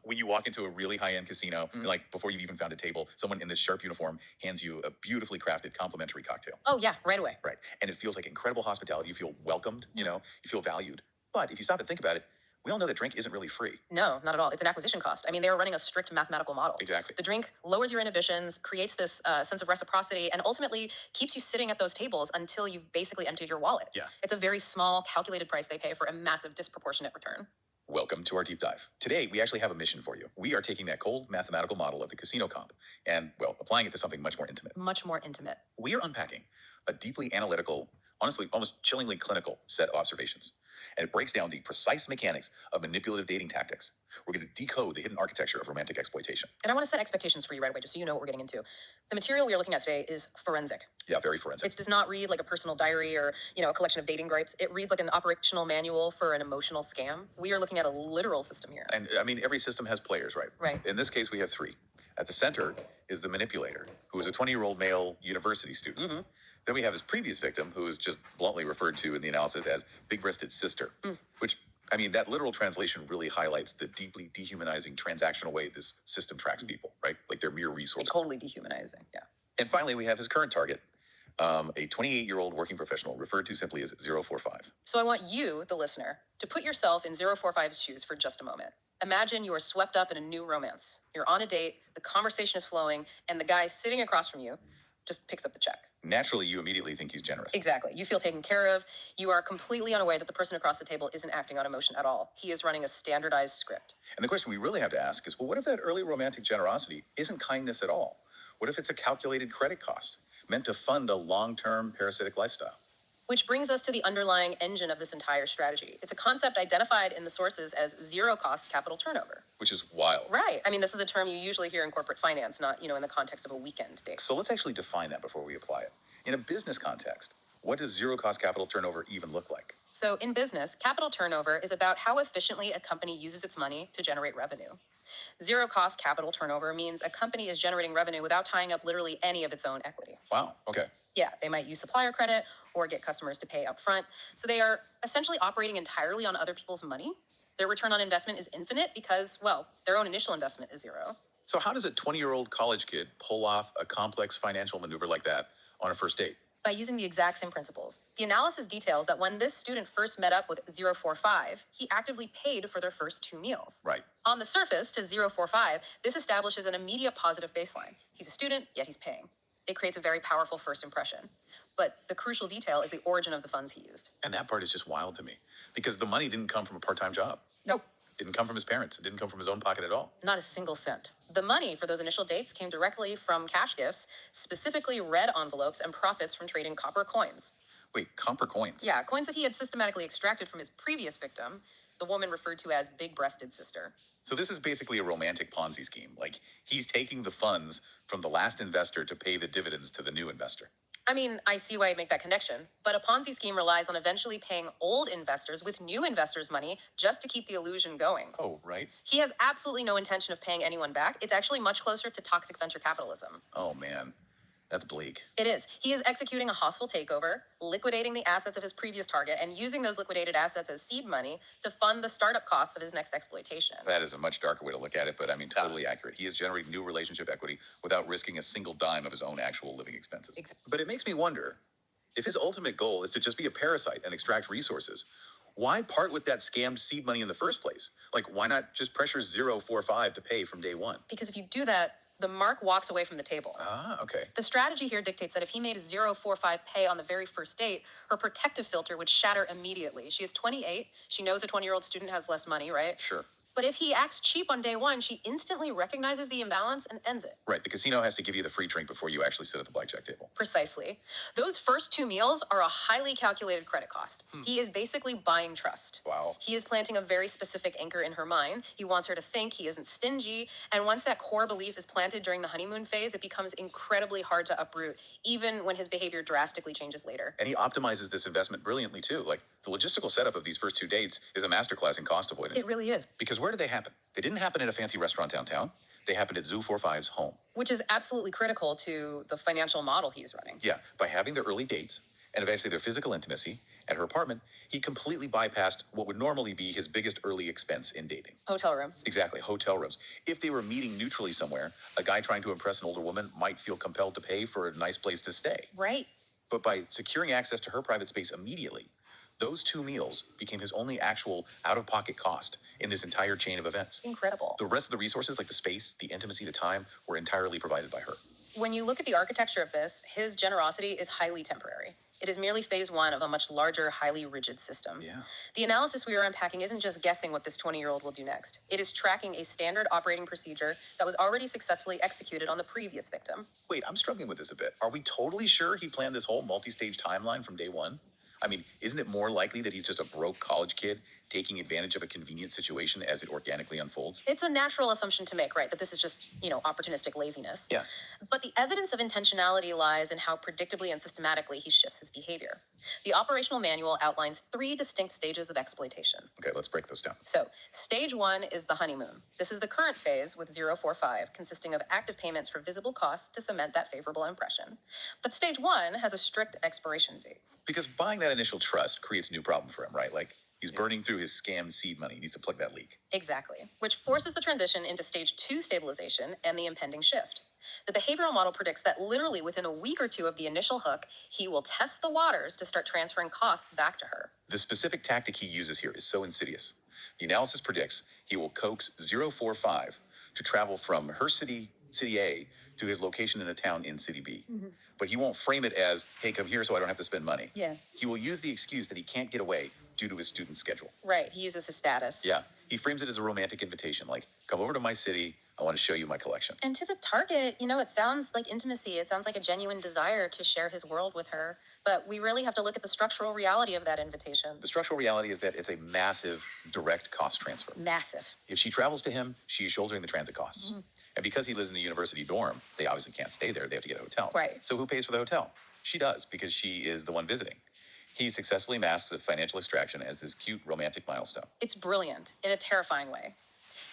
When you walk into a really high-end casino, and like before you've even found a table, someone in this sharp uniform hands you a beautifully crafted complimentary cocktail. Oh, yeah, right away. Right. And it feels like incredible hospitality. You feel welcomed, you feel valued. But if you stop and think about it, we all know that drink isn't really free. No, not at all. It's an acquisition cost. I mean, they are running a strict mathematical model. Exactly. The drink lowers your inhibitions, creates this sense of reciprocity, and ultimately keeps you sitting at those tables until you've basically emptied your wallet. Yeah. It's a very small, calculated price they pay for a massive, disproportionate return. Welcome to our deep dive. Today, we actually have a mission for you. We are taking that cold mathematical model of the casino comp and, well, applying it to something much more intimate. Much more intimate. We are unpacking a deeply analytical, honestly, almost chillingly clinical set of observations. And it breaks down the precise mechanics of manipulative dating tactics. We're going to decode the hidden architecture of romantic exploitation. And I want to set expectations for you right away, just so you know what we're getting into. The material we are looking at today is forensic. Yeah, very forensic. It does not read like a personal diary or, a collection of dating gripes. It reads like an operational manual for an emotional scam. We are looking at a literal system here. And I mean, every system has players, right? Right. In this case, we have three. At the center is the manipulator, who is a 20-year-old male university student. Mm-hmm. Then we have his previous victim, who is just bluntly referred to in the analysis as big-breasted sister, which, I mean, that literal translation really highlights the deeply dehumanizing transactional way this system tracks people, right? Like they're mere resources. Totally dehumanizing, yeah. And finally, we have his current target, a 28-year-old working professional, referred to simply as 045. So I want you, the listener, to put yourself in 045's shoes for just a moment. Imagine you are swept up in a new romance. You're on a date, the conversation is flowing, and the guy sitting across from you just picks up the check. Naturally, you immediately think he's generous. Exactly. You feel taken care of. You are completely unaware that the person across the table isn't acting on emotion at all. He is running a standardized script. And the question we really have to ask is, well, what if that early romantic generosity isn't kindness at all? What if it's a calculated credit cost meant to fund a long-term parasitic lifestyle? Which brings us to the underlying engine of this entire strategy. It's a concept identified in the sources as zero-cost capital turnover. Which is wild. Right. I mean, this is a term you usually hear in corporate finance, not, in the context of a weekend date. So let's actually define that before we apply it. In a business context, what does zero-cost capital turnover even look like? So in business, capital turnover is about how efficiently a company uses its money to generate revenue. Zero-cost capital turnover means a company is generating revenue without tying up literally any of its own equity. Wow, okay. Yeah, they might use supplier credit or get customers to pay up front. So they are essentially operating entirely on other people's money. Their return on investment is infinite because, well, their own initial investment is zero. So how does a 20-year-old college kid pull off a complex financial maneuver like that on a first date? By using the exact same principles. The analysis details that when this student first met up with 045, he actively paid for their first 2 meals. Right. On the surface, to 045, this establishes an immediate positive baseline. He's a student, yet he's paying. It creates a very powerful first impression. But the crucial detail is the origin of the funds he used. And that part is just wild to me, because the money didn't come from a part-time job. Nope. It didn't come from his parents. It didn't come from his own pocket at all. Not a single cent. The money for those initial dates came directly from cash gifts, specifically red envelopes and profits from trading copper coins. Wait, copper coins? Yeah, coins that he had systematically extracted from his previous victim, the woman referred to as big-breasted sister. So this is basically a romantic Ponzi scheme. Like, he's taking the funds from the last investor to pay the dividends to the new investor. I mean, I see why I'd make that connection, but a Ponzi scheme relies on eventually paying old investors with new investors' money just to keep the illusion going. Oh, right. He has absolutely no intention of paying anyone back. It's actually much closer to toxic venture capitalism. Oh, man. That's bleak. It is. He is executing a hostile takeover, liquidating the assets of his previous target, and using those liquidated assets as seed money to fund the startup costs of his next exploitation. That is a much darker way to look at it, but I mean, totally accurate. He is generating new relationship equity without risking a single dime of his own actual living expenses. Exactly. But it makes me wonder, if his ultimate goal is to just be a parasite and extract resources, why part with that scammed seed money in the first place? Like, why not just pressure 045 to pay from day one? Because if you do that, the mark walks away from the table. Ah, okay. The strategy here dictates that if he made a 045 pay on the very first date, her protective filter would shatter immediately. She is 28. She knows a 20-year-old student has less money, right? Sure. But if he acts cheap on day one, she instantly recognizes the imbalance and ends it. Right, the casino has to give you the free drink before you actually sit at the blackjack table. Precisely. Those first 2 meals are a highly calculated credit cost. He is basically buying trust. Wow. He is planting a very specific anchor in her mind. He wants her to think he isn't stingy. And once that core belief is planted during the honeymoon phase, it becomes incredibly hard to uproot, even when his behavior drastically changes later. And he optimizes this investment brilliantly, too. Like, the logistical setup of these first 2 dates is a masterclass in cost avoidance. It really is. Because where did they happen? They didn't happen at a fancy restaurant downtown. They happened at Zoo 45's home. Which is absolutely critical to the financial model he's running. Yeah, by having their early dates and eventually their physical intimacy at her apartment, he completely bypassed what would normally be his biggest early expense in dating. Hotel rooms. Exactly, hotel rooms. If they were meeting neutrally somewhere, a guy trying to impress an older woman might feel compelled to pay for a nice place to stay. Right. But by securing access to her private space immediately, those 2 meals became his only actual out-of-pocket cost in this entire chain of events. Incredible. The rest of the resources, like the space, the intimacy, the time, were entirely provided by her. When you look at the architecture of this, his generosity is highly temporary. It is merely phase 1 of a much larger, highly rigid system. Yeah. The analysis we are unpacking isn't just guessing what this 20-year-old will do next. It is tracking a standard operating procedure that was already successfully executed on the previous victim. Wait, I'm struggling with this a bit. Are we totally sure he planned this whole multi-stage timeline from day one? I mean, isn't it more likely that he's just a broke college kid taking advantage of a convenient situation as it organically unfolds? It's a natural assumption to make, right? That this is just, opportunistic laziness. Yeah. But the evidence of intentionality lies in how predictably and systematically he shifts his behavior. The operational manual outlines 3 distinct stages of exploitation. Okay, let's break those down. So, stage 1 is the honeymoon. This is the current phase with 045, consisting of active payments for visible costs to cement that favorable impression. But stage 1 has a strict expiration date. Because buying that initial trust creates a new problem for him, right? Like, he's burning through his scammed seed money. He needs to plug that leak. Exactly, which forces the transition into stage 2 stabilization and the impending shift. The behavioral model predicts that literally within a week or 2 of the initial hook, he will test the waters to start transferring costs back to her. The specific tactic he uses here is so insidious. The analysis predicts he will coax 045 to travel from her city A, to his location in a town in city B. Mm-hmm. But he won't frame it as, hey, come here so I don't have to spend money. Yeah. He will use the excuse that he can't get away due to his student schedule. Right, he uses his status. Yeah, he frames it as a romantic invitation, like, come over to my city, I want to show you my collection. And to the target, it sounds like intimacy. It sounds like a genuine desire to share his world with her. But we really have to look at the structural reality of that invitation. The structural reality is that it's a massive direct cost transfer. Massive. If she travels to him, she is shouldering the transit costs. Mm-hmm. And because he lives in a university dorm, they obviously can't stay there. They have to get a hotel. Right. So who pays for the hotel? She does, because she is the one visiting. He successfully masks the financial extraction as this cute romantic milestone. It's brilliant in a terrifying way.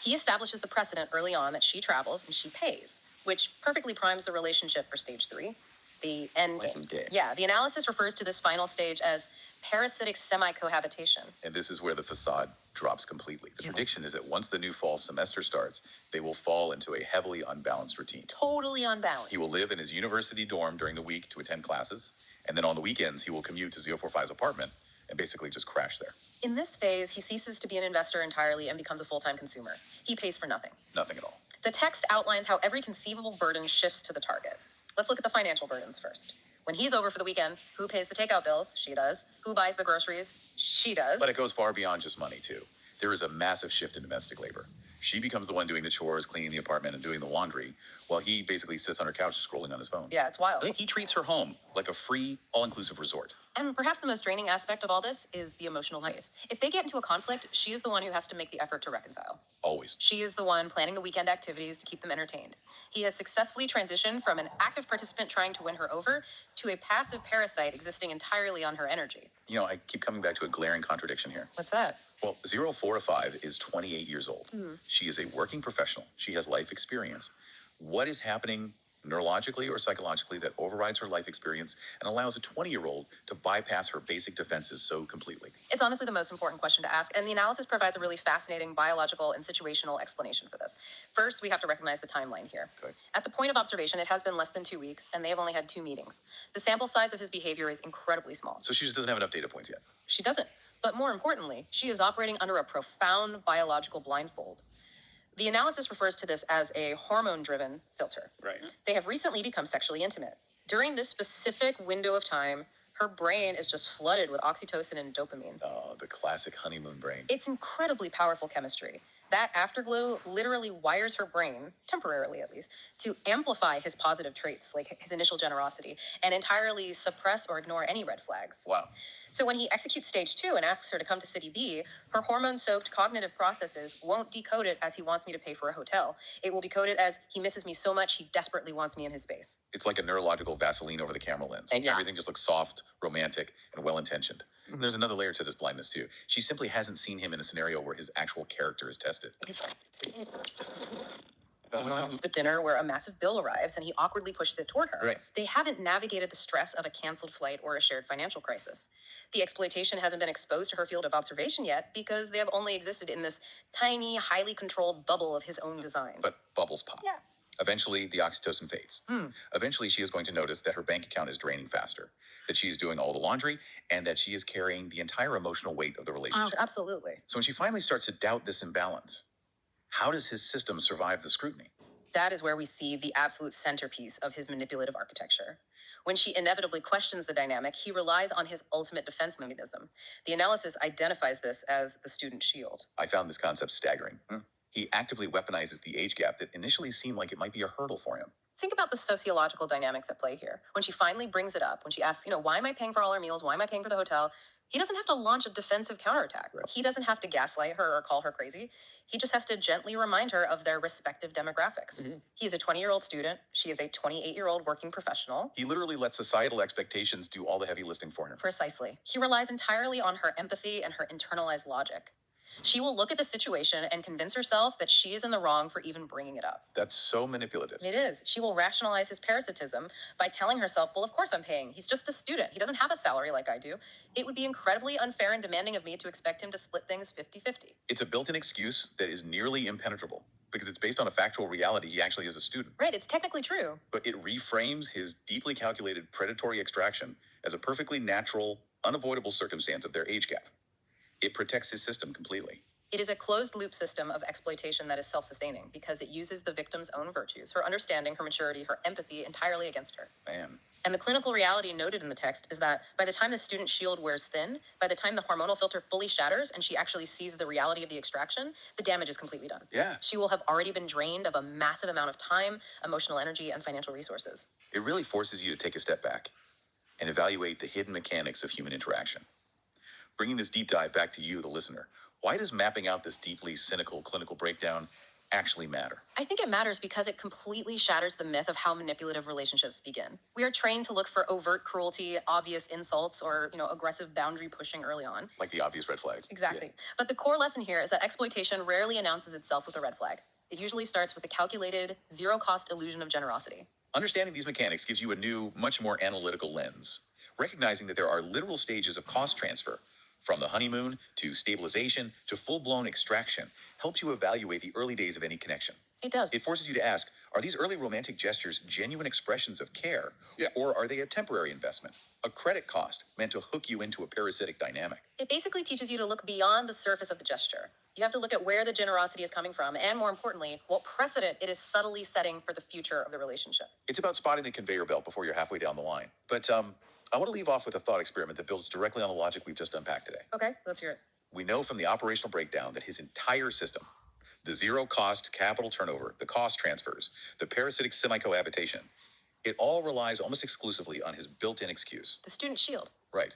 He establishes the precedent early on that she travels and she pays, which perfectly primes the relationship for stage 3, the end game. Yeah, the analysis refers to this final stage as parasitic semi-cohabitation. And this is where the facade drops completely. The prediction is that once the new fall semester starts, they will fall into a heavily unbalanced routine. Totally unbalanced. He will live in his university dorm during the week to attend classes, and then on the weekends, he will commute to 045's apartment and basically just crash there. In this phase, he ceases to be an investor entirely and becomes a full-time consumer. He pays for nothing. Nothing at all. The text outlines how every conceivable burden shifts to the target. Let's look at the financial burdens first. When he's over for the weekend, who pays the takeout bills? She does. Who buys the groceries? She does. But it goes far beyond just money, too. There is a massive shift in domestic labor. She becomes the one doing the chores, cleaning the apartment, and doing the laundry, while he basically sits on her couch scrolling on his phone. Yeah, it's wild. He treats her home like a free, all-inclusive resort. And perhaps the most draining aspect of all this is the emotional phase. If they get into a conflict, she is the one who has to make the effort to reconcile. Always. She is the one planning the weekend activities to keep them entertained. He has successfully transitioned from an active participant trying to win her over to a passive parasite existing entirely on her energy. I keep coming back to a glaring contradiction here. What's that? Well, 045 is 28 years old. She is a working professional. She has life experience. What is happening neurologically or psychologically that overrides her life experience and allows a 20-year-old to bypass her basic defenses so completely? It's honestly the most important question to ask, and the analysis provides a really fascinating biological and situational explanation for this. First, we have to recognize the timeline here. Okay. At the point of observation, it has been less than 2 weeks, and they have only had 2 meetings. The sample size of his behavior is incredibly small. So she just doesn't have enough data points yet. She doesn't. But more importantly, she is operating under a profound biological blindfold. The analysis refers to this as a hormone-driven filter. Right. They have recently become sexually intimate. During this specific window of time, her brain is just flooded with oxytocin and dopamine. Oh, the classic honeymoon brain. It's incredibly powerful chemistry. That afterglow literally wires her brain, temporarily at least, to amplify his positive traits, like his initial generosity, and entirely suppress or ignore any red flags. Wow. So when he executes stage 2 and asks her to come to City B, her hormone-soaked cognitive processes won't decode it as he wants me to pay for a hotel. It will decode it as he misses me so much he desperately wants me in his space. It's like a neurological Vaseline over the camera lens. Yeah. Everything just looks soft, romantic, and well-intentioned. And there's another layer to this blindness, too. She simply hasn't seen him in a scenario where his actual character is tested. A dinner where a massive bill arrives and he awkwardly pushes it toward her. Right. They haven't navigated the stress of a canceled flight or a shared financial crisis. The exploitation hasn't been exposed to her field of observation yet because they have only existed in this tiny, highly controlled bubble of his own design. But bubbles pop. Yeah. Eventually, the oxytocin fades. Eventually, she is going to notice that her bank account is draining faster, that she is doing all the laundry, and that she is carrying the entire emotional weight of the relationship. Absolutely. So when she finally starts to doubt this imbalance, how does his system survive the scrutiny? That is where we see the absolute centerpiece of his manipulative architecture. When she inevitably questions the dynamic, he relies on his ultimate defense mechanism. The analysis identifies this as the student shield. I found this concept staggering. He actively weaponizes the age gap that initially seemed like it might be a hurdle for him. Think about the sociological dynamics at play here. When she finally brings it up, when she asks, why am I paying for all our meals? Why am I paying for the hotel? He doesn't have to launch a defensive counterattack. Right. He doesn't have to gaslight her or call her crazy. He just has to gently remind her of their respective demographics. He's a 20-year-old student. She is a 28-year-old working professional. He literally lets societal expectations do all the heavy lifting for him. Precisely. He relies entirely on her empathy and her internalized logic. She will look at the situation and convince herself that she is in the wrong for even bringing it up. That's so manipulative. It is. She will rationalize his parasitism by telling herself, well, of course I'm paying. He's just a student. He doesn't have a salary like I do. It would be incredibly unfair and demanding of me to expect him to split things 50-50. It's a built-in excuse that is nearly impenetrable because it's based on a factual reality he actually is a student. Right, it's technically true. But it reframes his deeply calculated predatory extraction as a perfectly natural, unavoidable circumstance of their age gap. It protects his system completely. It is a closed-loop system of exploitation that is self-sustaining because it uses the victim's own virtues, her understanding, her maturity, her empathy entirely against her. Man. And the clinical reality noted in the text is that by the time the student shield wears thin, by the time the hormonal filter fully shatters and she actually sees the reality of the extraction, the damage is completely done. Yeah. She will have already been drained of a massive amount of time, emotional energy, and financial resources. It really forces you to take a step back and evaluate the hidden mechanics of human interaction. Bringing this deep dive back to you, the listener, why does mapping out this deeply cynical clinical breakdown actually matter? I think it matters because it completely shatters the myth of how manipulative relationships begin. We are trained to look for overt cruelty, obvious insults, or, aggressive boundary pushing early on. Like the obvious red flags. Exactly. Yeah. But the core lesson here is that exploitation rarely announces itself with a red flag. It usually starts with a calculated, zero-cost illusion of generosity. Understanding these mechanics gives you a new, much more analytical lens, recognizing that there are literal stages of cost transfer. From the honeymoon to stabilization to full-blown extraction helps you evaluate the early days of any connection. It does. It forces you to ask, are these early romantic gestures genuine expressions of care? Yeah. Or are they a temporary investment, a credit cost meant to hook you into a parasitic dynamic? It basically teaches you to look beyond the surface of the gesture. You have to look at where the generosity is coming from, and more importantly, what precedent it is subtly setting for the future of the relationship. It's about spotting the conveyor belt before you're halfway down the line. But I want to leave off with a thought experiment that builds directly on the logic we've just unpacked today. Okay, let's hear it. We know from the operational breakdown that his entire system, the zero cost capital turnover, the cost transfers, the parasitic semi-cohabitation, it all relies almost exclusively on his built-in excuse. The student shield. Right.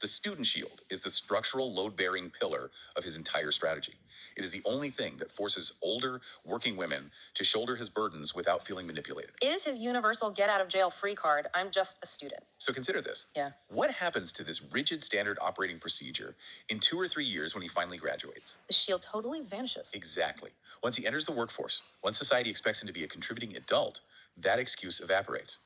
The student shield is the structural load-bearing pillar of his entire strategy. It is the only thing that forces older, working women to shoulder his burdens without feeling manipulated. It is his universal get-out-of-jail-free card. I'm just a student. So consider this. Yeah. What happens to this rigid standard operating procedure in 2 or 3 years when he finally graduates? The shield totally vanishes. Exactly. Once he enters the workforce, once society expects him to be a contributing adult, that excuse evaporates.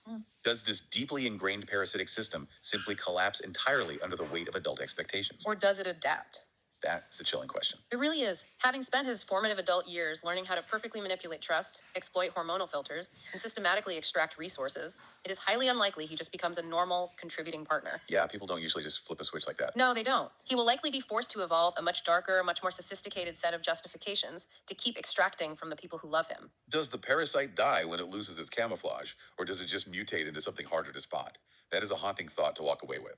Does this deeply ingrained parasitic system simply collapse entirely under the weight of adult expectations? Or does it adapt? That's the chilling question. It really is. Having spent his formative adult years learning how to perfectly manipulate trust, exploit hormonal filters, and systematically extract resources, it is highly unlikely he just becomes a normal, contributing partner. Yeah, people don't usually just flip a switch like that. No, they don't. He will likely be forced to evolve a much darker, much more sophisticated set of justifications to keep extracting from the people who love him. Does the parasite die when it loses its camouflage, or does it just mutate into something harder to spot? That is a haunting thought to walk away with.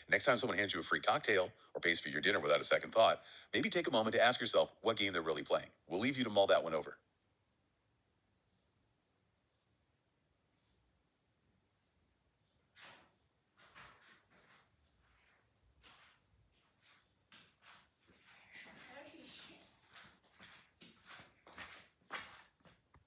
Next time someone hands you a free cocktail or pays for your dinner without a second thought, maybe take a moment to ask yourself what game they're really playing. We'll leave you to mull that one over.